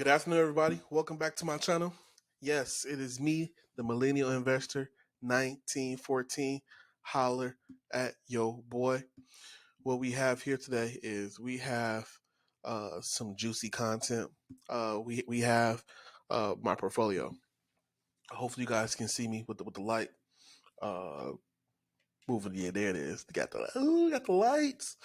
Good afternoon, everybody. Welcome back to my channel. Yes, it is me, the Millennial Investor 1914. Holler at yo boy. What we have here today is we have some juicy content. We have my portfolio. Hopefully, you guys can see me with the light moving. Yeah, there it is. Got the lights.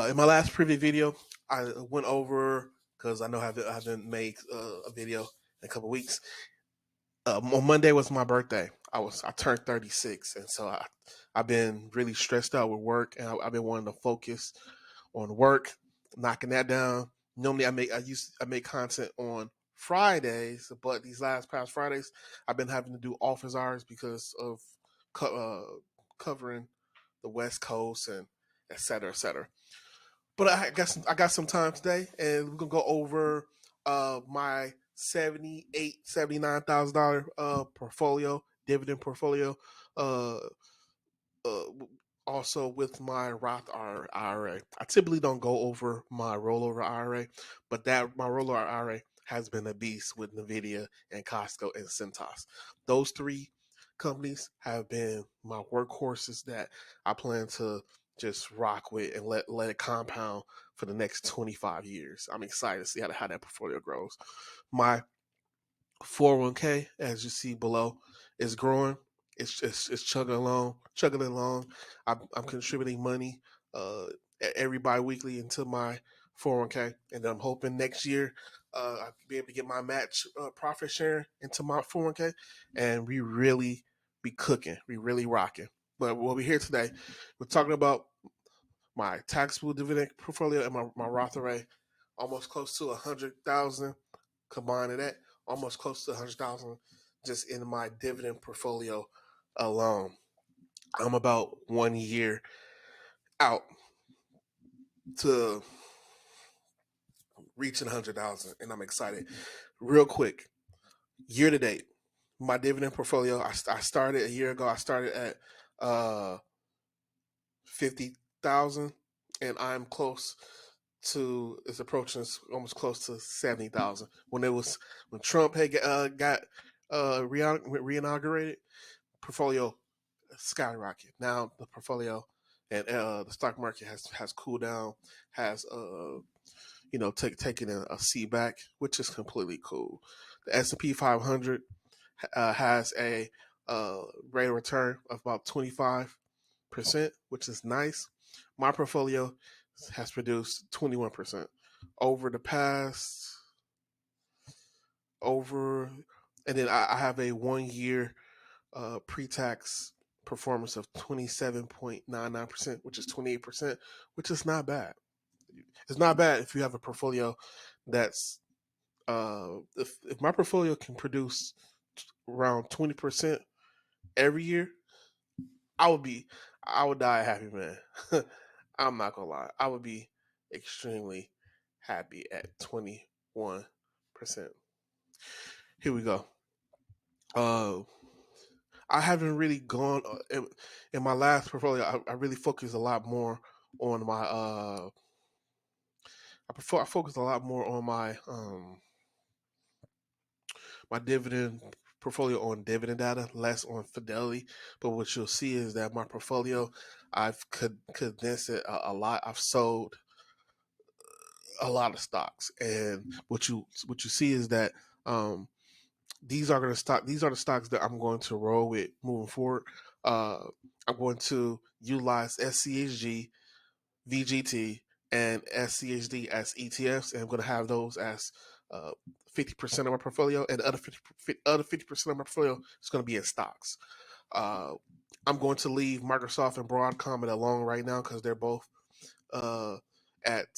In my last previous video, I went over because I know I haven't made a video in a couple weeks. On Monday was my birthday. I turned 36, and so I've been really stressed out with work, and I've been wanting to focus on work, knocking that down. Normally, I make content on Fridays, but these past Fridays, I've been having to do office hours because of covering the West Coast and et cetera, et cetera. But I got some time today, and we're gonna go over my $79,000 portfolio, dividend portfolio. Uh, uh, Also with my Roth IRA. I typically don't go over my rollover IRA, but my rollover IRA has been a beast with Nvidia and Costco and Cintas. Those three companies have been my workhorses that I plan to just rock with and let it compound for the next 25 years. I'm excited to see how that portfolio grows. My 401k, as you see below, is growing. It's chugging along. I'm contributing money every biweekly into my 401k, and I'm hoping next year I'll be able to get my match profit share into my 401k, and we really be cooking. We really rocking. But what we're here today, we're talking about my taxable dividend portfolio and my Roth IRA, almost close to 100,000 combined in that, almost close to 100,000 just in my dividend portfolio alone. I'm about 1 year out to reaching 100,000, and I'm excited. Real quick, year to date, my dividend portfolio, I started a year ago. I started at 50,000, and I'm close to, it's approaching almost close to 70,000. When Trump had got reinaugurated, portfolio skyrocket. Now the portfolio and the stock market has cooled down, has taken a seat back, which is completely cool. The S&P 500 has a rate of return of about 25%, which is nice. My portfolio has produced 21% over the past and then I have a 1 year pre-tax performance of 27.99%, which is 28%, which is not bad. It's not bad if you have a portfolio that's if my portfolio can produce around 20% every year, I would die a happy man. I'm not gonna lie. I would be extremely happy at 21%. Here we go. Uh I haven't really gone in my last portfolio. I really focused a lot more on my I focused a lot more on my dividend portfolio on dividend data, less on fidelity. But what you'll see is that my portfolio, I've condensed it a lot. I've sold a lot of stocks, and what you see is that these are the stocks that I'm going to roll with moving forward. I'm going to utilize SCHG, VGT, and SCHD as ETFs, and I'm going to have those as 50% of my portfolio, and the other 50% of my portfolio is going to be in stocks. Uh, I'm going to leave Microsoft and Broadcom alone right now because they're both at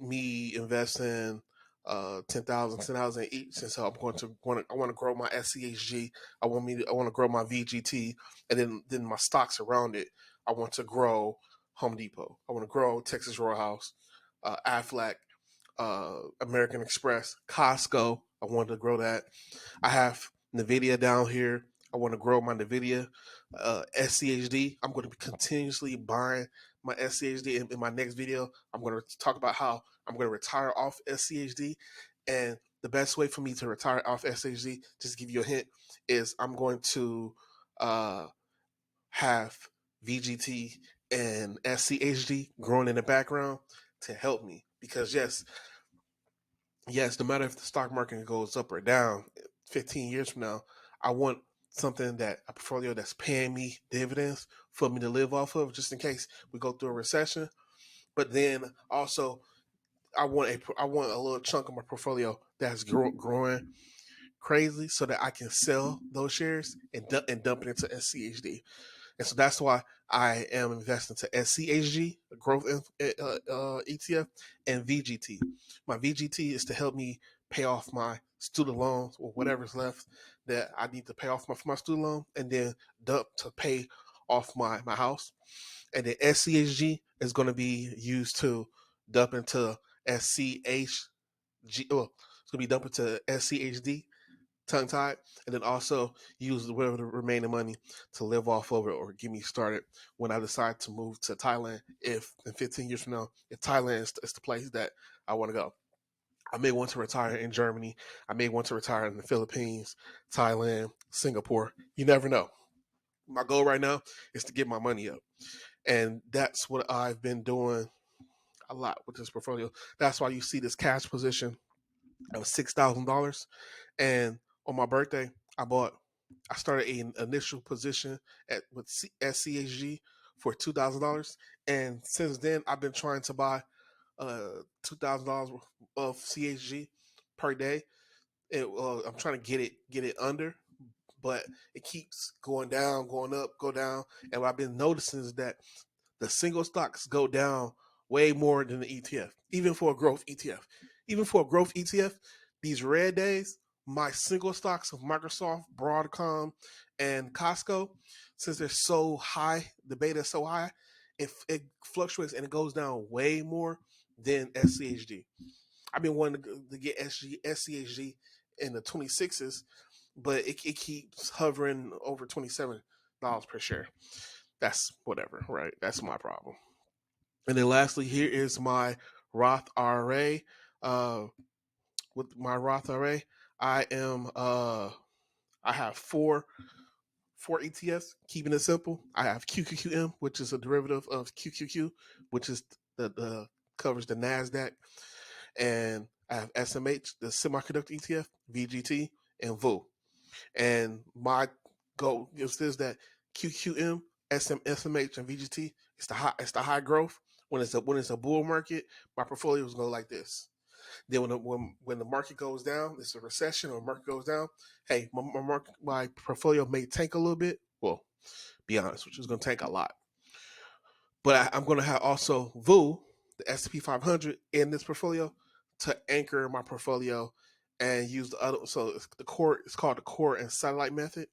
me investing 10,000 each, and so I want to grow my SCHG. I want to grow my VGT, and then my stocks around it. I want to grow Home Depot. I want to grow Texas Roadhouse, Aflac, American Express, Costco. I want to grow that. I have Nvidia down here. I want to grow my Nvidia. SCHD. I'm going to be continuously buying my SCHD. In my next video, I'm going to talk about how I'm going to retire off SCHD And the best way for me to retire off SCHD, just to give you a hint, is I'm going to have VGT and SCHD growing in the background to help me. Because yes, no matter if the stock market goes up or down 15 years from now, I want something a portfolio that's paying me dividends for me to live off of, just in case we go through a recession. But then also, I want a little chunk of my portfolio that's growing crazy, so that I can sell those shares and dump it into SCHD. And so that's why I am investing to SCHG, growth ETF, and VGT. My VGT is to help me pay off my student loans or whatever's left that I need to pay off for my student loan, and then dump to pay off my house. And then SCHG is going to be used to dump into SCHG. Well, it's going to be dumped into SCHD, tongue tied, and then also use whatever the remaining money to live off of it or get me started when I decide to move to Thailand. If in 15 years from now, if Thailand is the place that I want to go, I may want to retire in Germany. I may want to retire in the Philippines, Thailand, Singapore. You never know. My goal right now is to get my money up. And that's what I've been doing a lot with this portfolio. That's why you see this cash position of $6,000. And on my birthday, I started an initial position with SCHG for $2,000. And since then, I've been trying to buy $2,000 of CHG per day. I'm trying to get it under, but it keeps going down, going up, go down. And what I've been noticing is that the single stocks go down way more than the ETF, even for a growth ETF. Even for a growth ETF, these red days, my single stocks of Microsoft, Broadcom, and Costco, since they're so high, the beta is so high, it fluctuates and it goes down way more than SCHD. I've been wanting to get SCHG in the 26s, but it keeps hovering over $27 per share. That's whatever, right? That's my problem. And then lastly, here is my Roth IRA. With my Roth IRA, I am I have four ETFs. Keeping it simple, I have QQQM, which is a derivative of QQQ, which is the covers the Nasdaq, and I have SMH, the semiconductor ETF, VGT, and VU. And my goal is this: that QQM, SMH, and VGT, it's the high growth. When it's a bull market, my portfolio is going to go like this. Then when the market goes down, it's a recession or market goes down. Hey, my portfolio may tank a little bit. Well, be honest, which is going to tank a lot. But I'm going to have also VU, the S&P 500, in this portfolio to anchor my portfolio and use the other. So it's called the core and satellite method.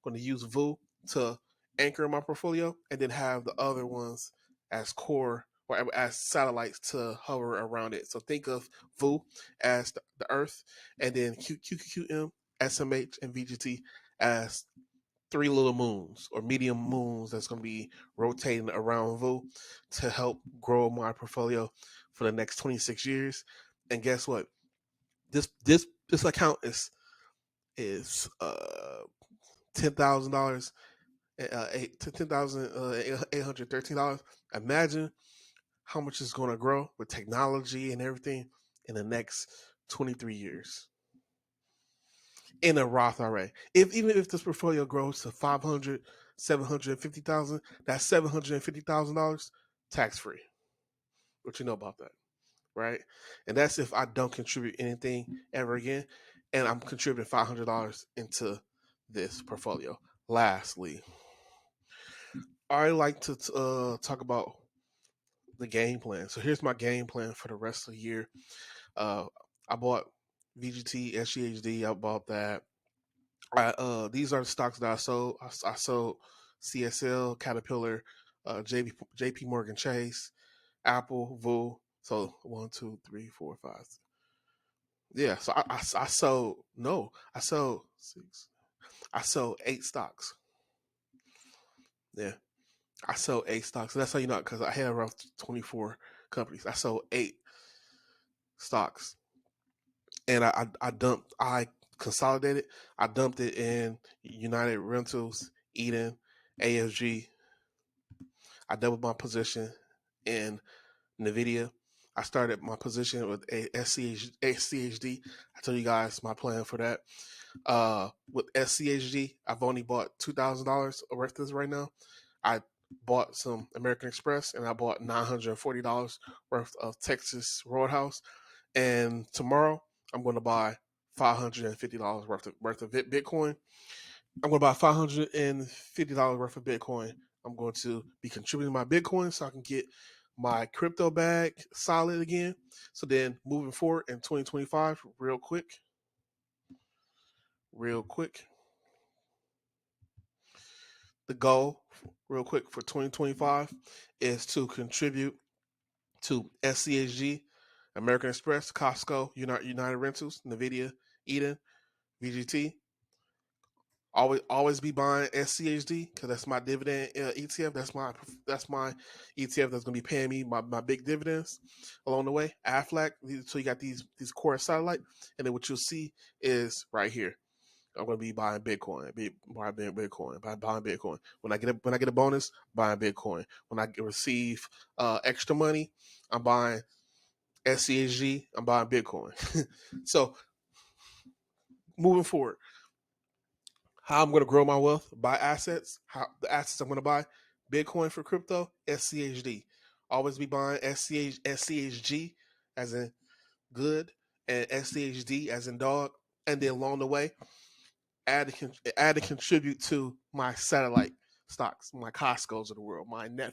I'm going to use VU to anchor my portfolio, and then have the other ones as core or as satellites to hover around it. So think of VU as the Earth, and then QQQM, SMH, and VGT as three little moons or medium moons that's going to be rotating around VU to help grow my portfolio for the next 26 years. And guess what? This account is $10,000, $10,813. Imagine how much it's going to grow with technology and everything in the next 23 years in a Roth IRA. Even if this portfolio grows to 500, 750,000, that's $750,000 tax free. What you know about that, right? And that's if I don't contribute anything ever again, and I'm contributing $500 into this portfolio. Lastly, I like to talk about the game plan. So here's my game plan for the rest of the year. I bought VGT, SCHD. I bought that. These are the stocks that I sold. I sold CSL, Caterpillar, JP Morgan Chase, Apple, VU. So 1, 2, 3, 4, 5. Yeah. So I sold. No, I sold six. I sold 8 stocks. Yeah, I sold 8 stocks. So that's how you know, because I had around 24 companies. I sold 8 stocks, and I consolidated. I dumped it in United Rentals, Eden, AFG. I doubled my position in NVIDIA. I started my position with a SCHD. I told you guys my plan for that. With SCHG, I've only bought $2,000 worth of this right now. I bought some American Express and I bought $940 worth of Texas Roadhouse. And tomorrow I'm going to buy $550 worth of Bitcoin. I'm going to buy $550 worth of Bitcoin. I'm going to be contributing my Bitcoin so I can get my crypto bag solid again. So then moving forward in 2025, real quick, the goal real quick for 2025 is to contribute to SCHG, American Express, Costco, United Rentals, NVIDIA, Eden, VGT. Always be buying SCHD because that's my dividend ETF. That's my ETF that's going to be paying me my big dividends along the way. Aflac. So you got these core satellite, and then what you'll see is right here. I'm going to be buying Bitcoin, buying Bitcoin. When I get a bonus, buying Bitcoin. When I receive extra money, I'm buying SCHG. I'm buying Bitcoin. So moving forward, how I'm going to grow my wealth, buy assets. How the assets I'm going to buy, Bitcoin for crypto, SCHD. Always be buying SCHG as in good and SCHD as in dog, and then along the way add to contribute to my satellite stocks, my Costco's of the world, my my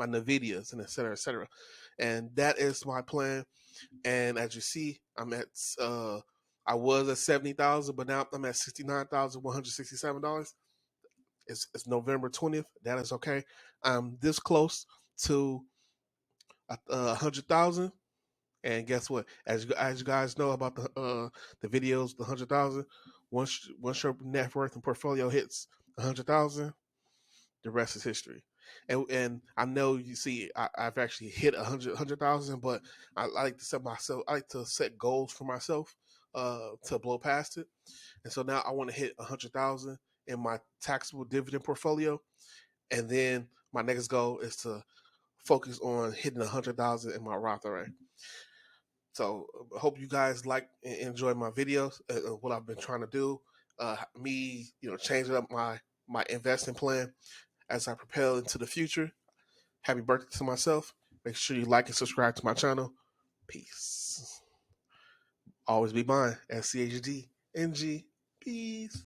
Nvidias, and et cetera, et cetera. And that is my plan. And as you see, I'm at I was at 70,000, but now I'm at $69,167. It's November 20th. That is okay. I'm this close to 100,000. And guess what? As you guys know about the videos, the 100,000. Once your net worth and portfolio hits 100,000, the rest is history. And I know you see I've actually hit 100,000, but I like to set goals for myself to blow past it. And so now I want to hit 100,000 in my taxable dividend portfolio, and then my next goal is to focus on hitting 100,000 in my Roth IRA. So I hope you guys like and enjoy my videos, what I've been trying to do. Me, changing up my investing plan as I propel into the future. Happy birthday to myself. Make sure you like and subscribe to my channel. Peace. Always be mine. SCHD NG. Peace.